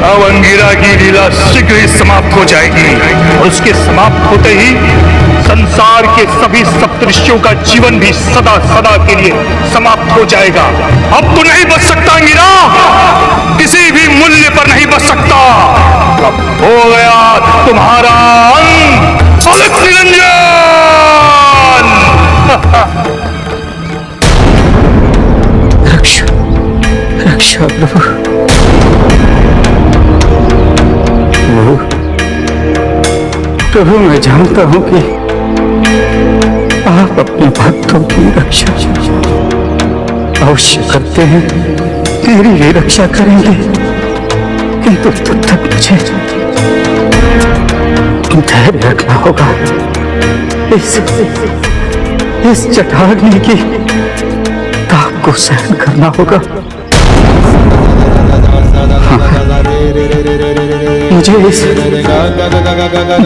अब अंगिरा की लीला शीघ्र ही समाप्त हो जाएगी और उसके समाप्त होते ही संसार के सभी सप्तऋषियों का जीवन भी सदा सदा के लिए समाप्त हो जाएगा। अब तो नहीं बच सकता अंगिरा, किसी भी मूल्य पर नहीं बच सकता। अब हो गया तुम्हारा अंत, अलख निरंजन। रक्षा रक्षा प्रभु। प्रभु मैं जानता हूं कि आप अपने भक्तों की रक्षा अवश्य करते हैं, मेरी भी रक्षा करेंगे, किंतु तब तक मुझे धैर्य रखना होगा। इस जटाग्नि की ताप को सहन करना होगा। मुझे इस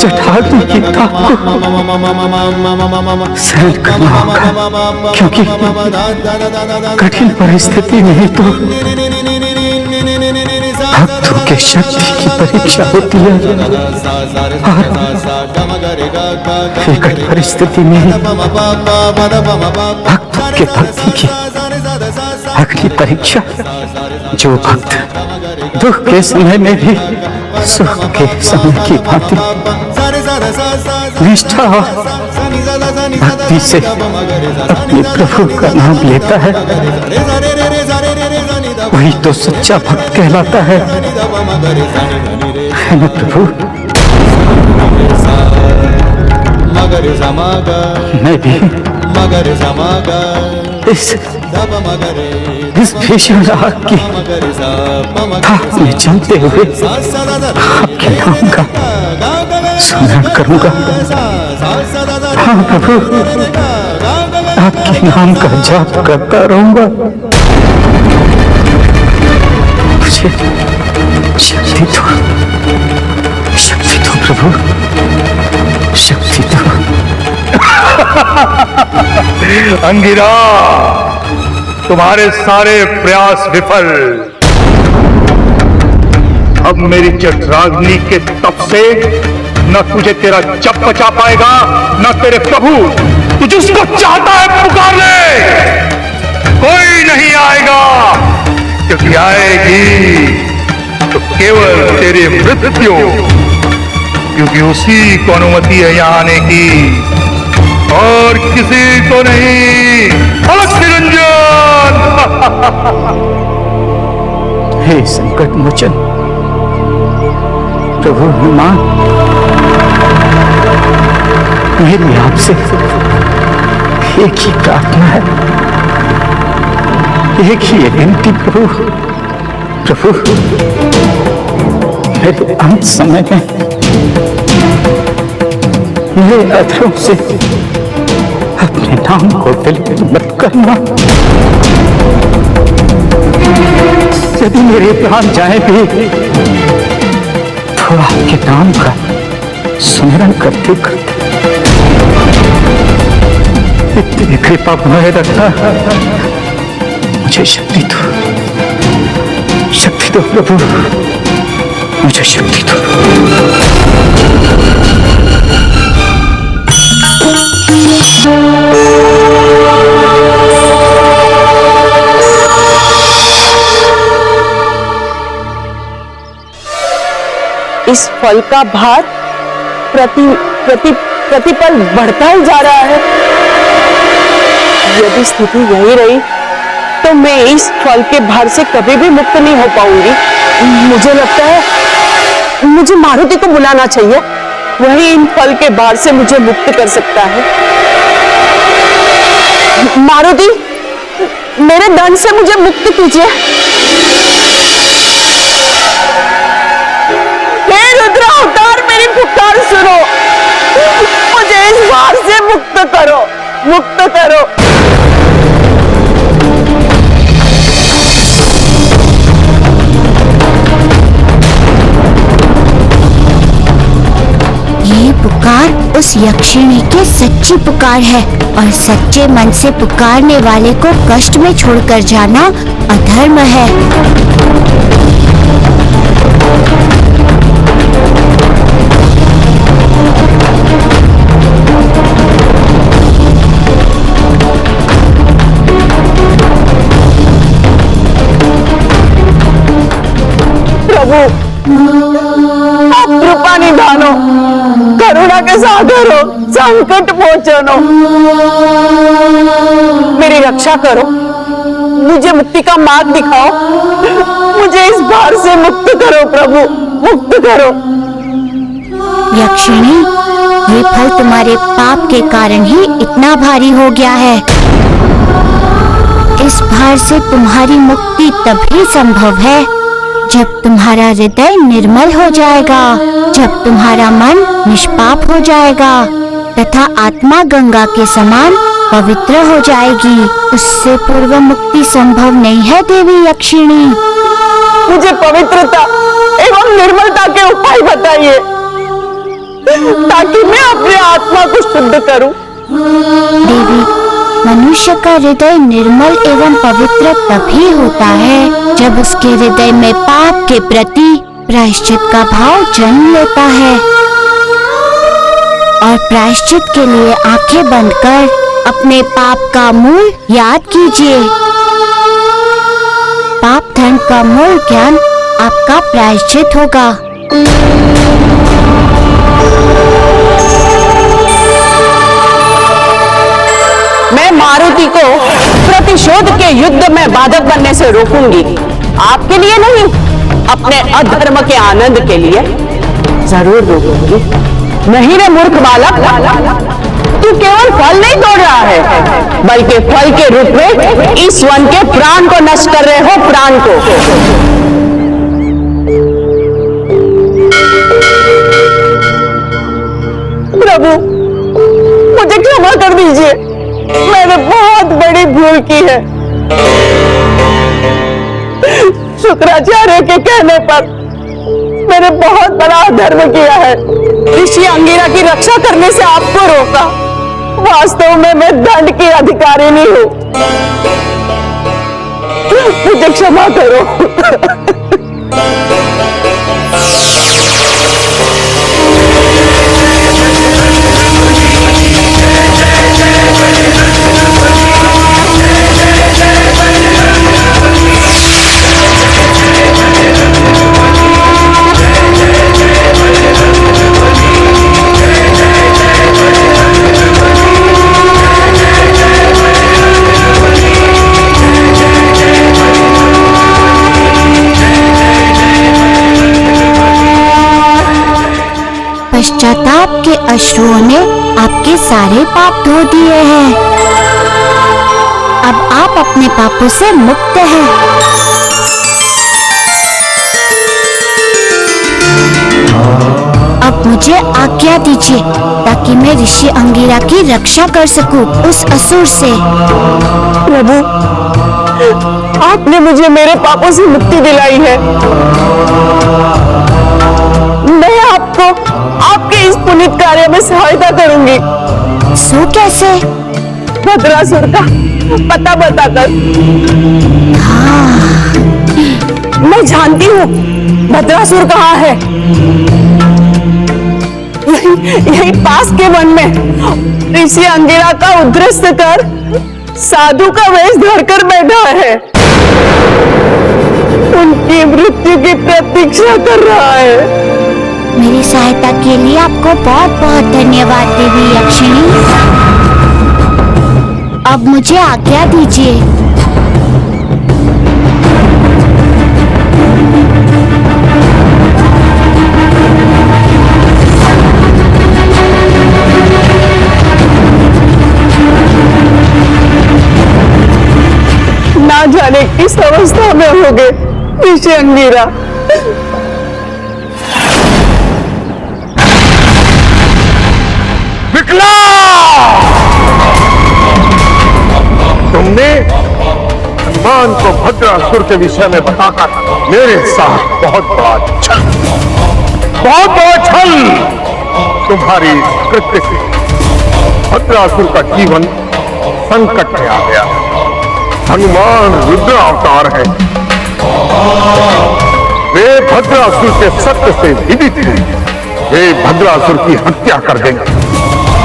जटाग्नि की ताप को सहन करना होगा, क्योंकि कठिन परिस्थिति में ही तो भक्तों के शक्ति की परीक्षा होती है। विकट परिस्थिति में ही भक्तों के भक्ति की अगली परीक्षा, जो भक्त दुख के समय में भी सुख के समय की भांति निष्ठा और भक्ति से अपने प्रभु का नाम लेता है, वही तो सच्चा भक्त कहलाता है ना प्रभु? मैं भी इस भीषण आग की ताप में जलते हुए आपके नाम का स्मरण करूंगा। हाँ प्रभु, आपके नाम का जाप करता रहूंगा। मुझे शक्ति दो प्रभु, शक्ति दो। अंगिरा, तुम्हारे सारे प्रयास विफल। अब मेरी जठराग्नि के तप से न तुझे तेरा जप बचा पाएगा, न तेरे प्रभु। तू जिसको चाहता है पुकार ले, कोई नहीं आएगा, क्योंकि आएगी तो केवल तेरी मृत्यु, क्योंकि उसी को अनुमति है यहाँ आने की और किसी को नहीं। अलख निरंजन। हे संकट मोचन प्रभु हनुमान, मेरी आपसे एक ही प्रार्थना है, एक ही विनती प्रभु। प्रभु मेरे अंत समय में मेरे अधरों से अपने नाम को विलुप्त मत करना। यदि मेरे प्राण जाए भी तो आपके नाम का स्मरण करते करते इतनी कृपा बनाए रखना। मुझे शक्ति दो प्रभु, मुझे शक्ति दो। इस फल का भार प्रतिपल बढ़ता ही जा रहा है। यदि स्थिति यही रही तो मैं इस फल के भार से कभी भी मुक्त नहीं हो पाऊंगी। मुझे लगता है मुझे मारुति को बुलाना चाहिए, वही इन फल के भार से मुझे मुक्त कर सकता है। मारुति, मेरे दंड से मुझे मुक्त कीजिए। हे रुद्र अवतार, मेरी पुकार सुनो, मुझे इस भार से मुक्त करो, मुक्त करो। ये पुकार उस यक्षिणी की सच्ची पुकार है और सच्चे मन से पुकारने वाले को कष्ट में छोड़कर जाना अधर्म है। प्रभु, आप कृपा निधानो, करुणा के सागर हो, संकट मोचनो, मेरी रक्षा करो, मुझे मुक्ति का मार्ग दिखाओ, मुझे इस भार से मुक्त करो प्रभु, मुक्त करो। यक्षिणी, ये फल तुम्हारे पाप के कारण ही इतना भारी हो गया है। इस भार से तुम्हारी मुक्ति तभी संभव है जब तुम्हारा हृदय निर्मल हो जाएगा, जब तुम्हारा मन निष्पाप हो जाएगा तथा आत्मा गंगा के समान पवित्र हो जाएगी। उससे पूर्व मुक्ति संभव नहीं है देवी यक्षिणी। मुझे पवित्रता एवं निर्मलता के उपाय बताइए ताकि मैं अपने आत्मा को शुद्ध करूं। देवी, मनुष्य का हृदय निर्मल एवं पवित्र तभी होता है जब उसके हृदय में पाप के प्रति प्रायश्चित का भाव जन्म लेता है। और प्रायश्चित के लिए आंखें बंद कर अपने पाप का मूल याद कीजिए। पाप धर्म का मूल ज्ञान आपका प्रायश्चित होगा। मैं मारुति को प्रतिशोध के युद्ध में बाधक बनने से रोकूंगी, आपके लिए नहीं, अपने अधर्म के आनंद के लिए जरूर रोकूंगी। नहीं रे मूर्ख बालक, तू केवल फल नहीं तोड़ रहा है बल्कि फल के रूप में इस वन के प्राण को नष्ट कर रहे हो, प्राण को। प्रभु, मुझे क्षमा कर दीजिए, मैंने बहुत बड़ी भूल की है। शुक्राचार्य के कहने पर मैंने बहुत बड़ा अधर्म किया है। ऋषि अंगिरा की रक्षा करने से आपको रोका। वास्तव में मैं दंड की अधिकारी नहीं हूँ, मुझे क्षमा करो। पश्चाताप के अश्रुओं ने आपके सारे पाप धो दिए हैं। अब आप अपने पापों से मुक्त हैं। अब मुझे आज्ञा दीजिए ताकि मैं ऋषि अंगिरा की रक्षा कर सकूं उस असुर से। प्रभु, आपने मुझे मेरे पापों से मुक्ति दिलाई है। मैं आपको आपके इस पुनीत कार्य में सहायता करूंगी। सो कैसे? भद्रासुर का पता बताकर। मैं जानती हूँ भद्रासुर कहाँ है। यही पास के वन में ऋषि अंगिरा का उद्ध्वस्त कर साधु का वेश धरकर बैठा है, उनकी मृत्यु की प्रतीक्षा कर रहा है। मेरी सहायता के लिए आपको बहुत बहुत धन्यवाद देवी यक्षिणी। अब मुझे आज्ञा दीजिए। ना जाने किस अवस्था में होगे ऋषि अंगिरा। विकला, तुमने हनुमान को भद्रासुर के विषय में बताकर मेरे साथ बहुत बड़ा छल तुम्हारी कृत्य से भद्रासुर का जीवन संकट में आ गया। हनुमान रुद्र अवतार है। वे भद्रासुर के सत्य से विदित हैं। वे भद्रासुर की हत्या कर देंगे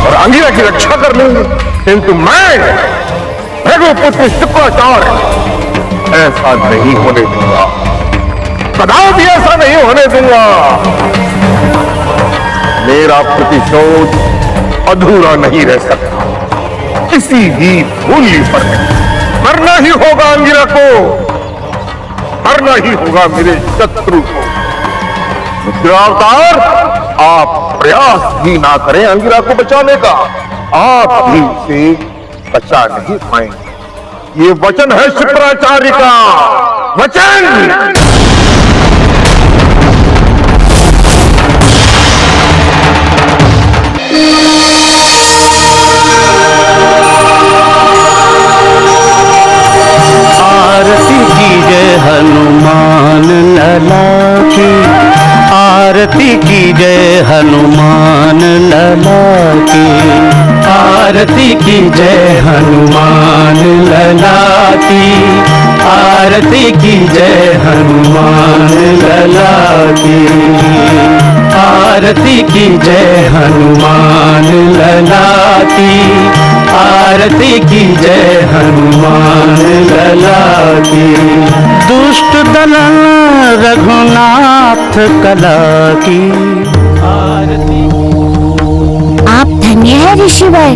और अंगिरा की रक्षा कर लेंगे, किंतु मैं भृगुपुत्र शुक्राचार्य ऐसा नहीं होने दूंगा, कदापि ऐसा नहीं होने दूंगा। मेरा प्रतिशोध अधूरा नहीं रह सकता, किसी भी मूल्य पर मरना ही होगा। अंगिरा को मरना ही होगा, मेरे शत्रु को। रुद्रावतार, आप प्रयास भी ना करें अंगिरा को बचाने का, आप भी उसे बचा नहीं पाएंगे। ये वचन है शुक्राचार्य का वचन। आरती कीजय हनुमान लला की, आरती कीजय हनुमान लला की, आरती कीजय हनुमान लला की, आरती कीजय हनुमान लला की, आरती कीजय हनुमान लला की, आरती कीजय हनुमान लला की। दुष्ट दलन रघुनाथ कला की आरती। आप धन्य है ऋषिवर,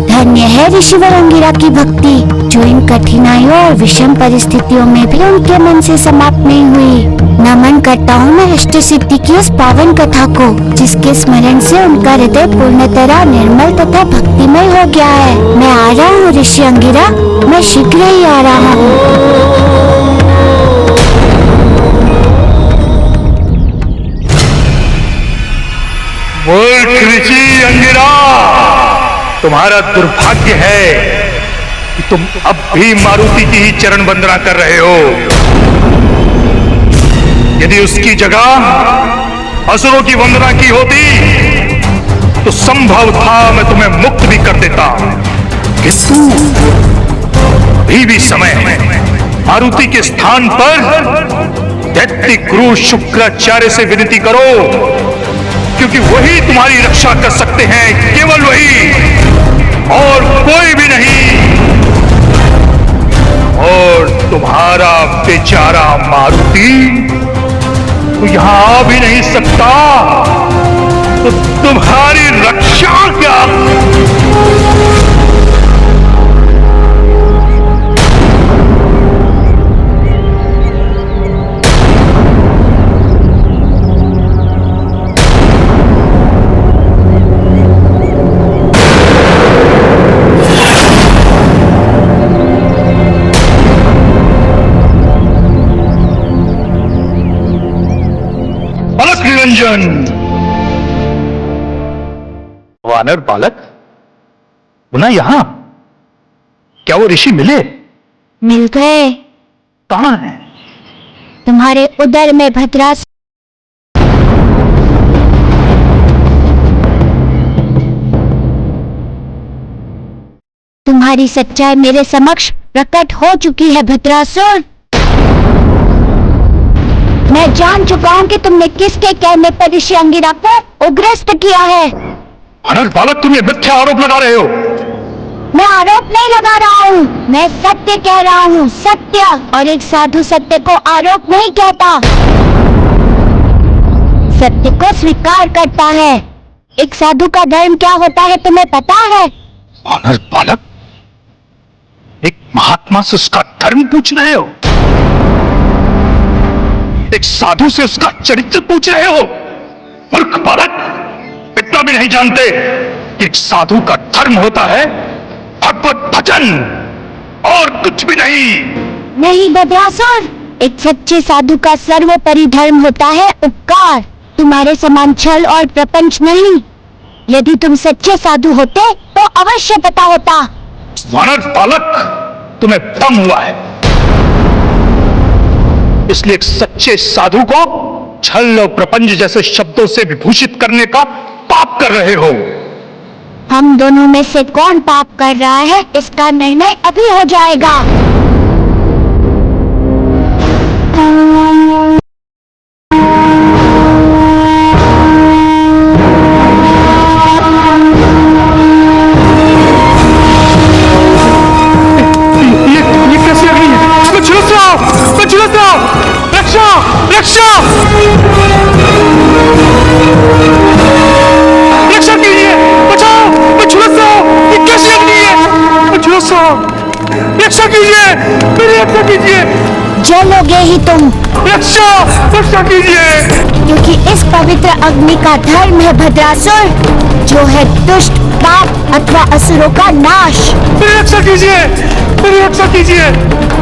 धन्य है ऋषिवर अंगिरा की भक्ति, जो इन कठिनाइयों और विषम परिस्थितियों में भी उनके मन से समाप्त नहीं हुई। नमन करता हूँ मैं अष्ट सिद्धि की उस पावन कथा को, जिसके स्मरण से उनका हृदय पूर्ण तरह निर्मल तथा भक्तिमय हो गया है। मैं आ रहा हूँ ऋषि अंगिरा, मैं शीघ्र ही आ रहा हूँ। मूर्ख ऋषि अंगिरा, तुम्हारा दुर्भाग्य है कि तुम अब भी मारुति की ही चरण वंदना कर रहे हो। यदि उसकी जगह असुरों की वंदना की होती तो संभव था मैं तुम्हें मुक्त भी कर देता। अभी भी समय है, मारुति के स्थान पर दैत्य गुरु शुक्राचार्य से विनती करो, क्योंकि वही तुम्हारी रक्षा कर सकते हैं, केवल वही और कोई भी नहीं। और तुम्हारा बेचारा मारुति तो यहां आ भी नहीं सकता, तो तुम्हारी रक्षा क्या? निरंजन, वानर बालक पुनः यहां? क्या वो ऋषि मिले? मिल गए। कहां है? तुम्हारे उदर में भद्रास। तुम्हारी सच्चाई मेरे समक्ष प्रकट हो चुकी है भद्रासुर। मैं जान चुका हूँ कि तुमने किसके कहने पर ऋषि अंगिरा को उग्रस्त किया है। वानर बालक, तुम ये मिथ्या आरोप लगा रहे हो। मैं आरोप नहीं लगा रहा हूँ, मैं सत्य कह रहा हूँ, सत्य। और एक साधु सत्य को आरोप नहीं कहता, सत्य को स्वीकार करता है। एक साधु का धर्म क्या होता है तुम्हें पता है? वानर बालक, एक महात्मा से उसका धर्म पूछ रहे हो? एक साधु से उसका चरित्र पूछ रहे हो? मूर्ख बालक, इतना भी नहीं जानते कि एक साधु का धर्म होता है भगवत भजन और कुछ भी नहीं। नहीं भद्रासुर, एक सच्चे साधु का सर्वोपरि धर्म होता है उपकार, तुम्हारे समान छल और प्रपंच नहीं। यदि तुम सच्चे साधु होते तो अवश्य पता होता। वानर बालक, तुम्हें भ्रम हुआ है। इसलिए एक सच्चे साधु को छल और प्रपंच जैसे शब्दों से विभूषित करने का पाप कर रहे हो। हम दोनों में से कौन पाप कर रहा है इसका निर्णय अभी हो जाएगा। ये कैसे अग्नि है? मैं झुलस रहा हूं, मैं झुलस रहा हूं। रक्षा, रक्षा, रक्षा कीजिए, बचाओ, मैं झुलस रहा हूं। ये कैसी अग्नि है? मैं झुलस रहा हूं। रक्षा कीजिए, मेरी रक्षा कीजिए। जलोगे ही तुम, रक्षा, रक्षा कीजिए। क्योंकि इस पवित्र अग्नि का धर्म है भद्रासुर, जो है दुष्ट, पाप अथवा असुरों का नाश। मेरी रक्षा कीजिए, मेरी रक्षा कीजिए।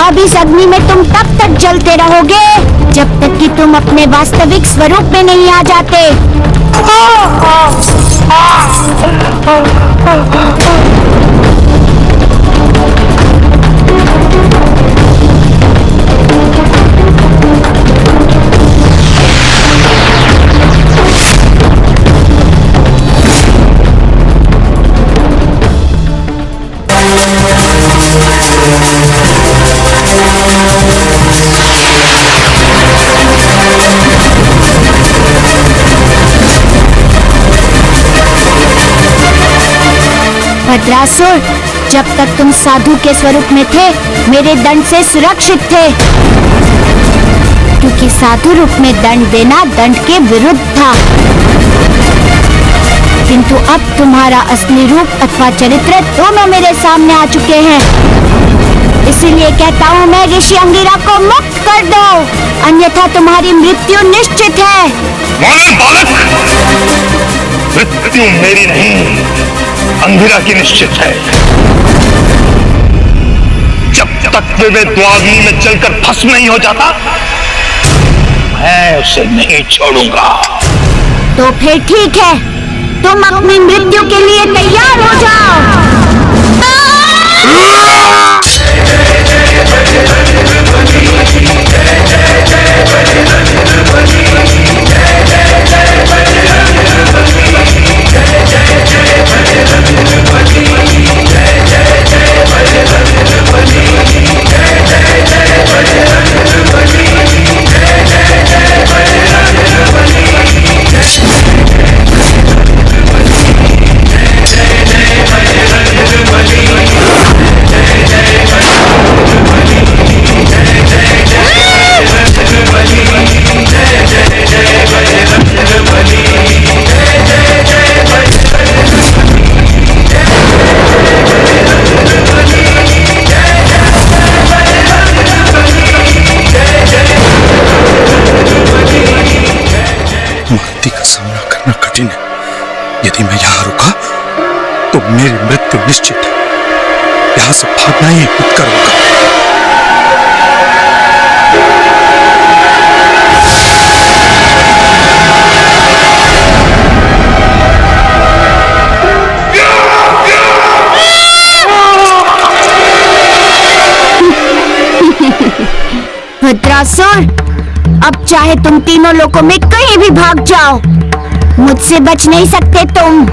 अब इस अग्नि में तुम तब तक जलते रहोगे जब तक कि तुम अपने वास्तविक स्वरूप में नहीं आ जाते। भद्रासुर, जब तक तुम साधु के स्वरूप में थे मेरे दंड से सुरक्षित थे, क्योंकि साधु रूप में दंड देना दंड के विरुद्ध था। किंतु अब तुम्हारा असली रूप अथवा चरित्र दोनों मेरे सामने आ चुके हैं। इसीलिए कहता हूँ मैं ऋषि अंगिरा को मुक्त कर दो, अन्यथा तुम्हारी मृत्यु निश्चित है। माने बालक, मृत्यु मेरी नहीं, अंगिरा की निश्चित है। जब तक वे द्वाग्नि में जलकर भस्म नहीं हो जाता, मैं उसे नहीं छोड़ूंगा। तो फिर ठीक है, तुम अपनी मृत्यु के लिए तैयार हो जाओ। मारुति का सामना करना कठिन है। यदि मैं यहाँ रुका तो मेरी मृत्यु निश्चित है। यहाँ से भागना ही उत्कर होगा। भद्रासुर, अब चाहे तुम तीनों लोकों में कहीं भी भाग जाओ, मुझसे बच नहीं सकते तुम।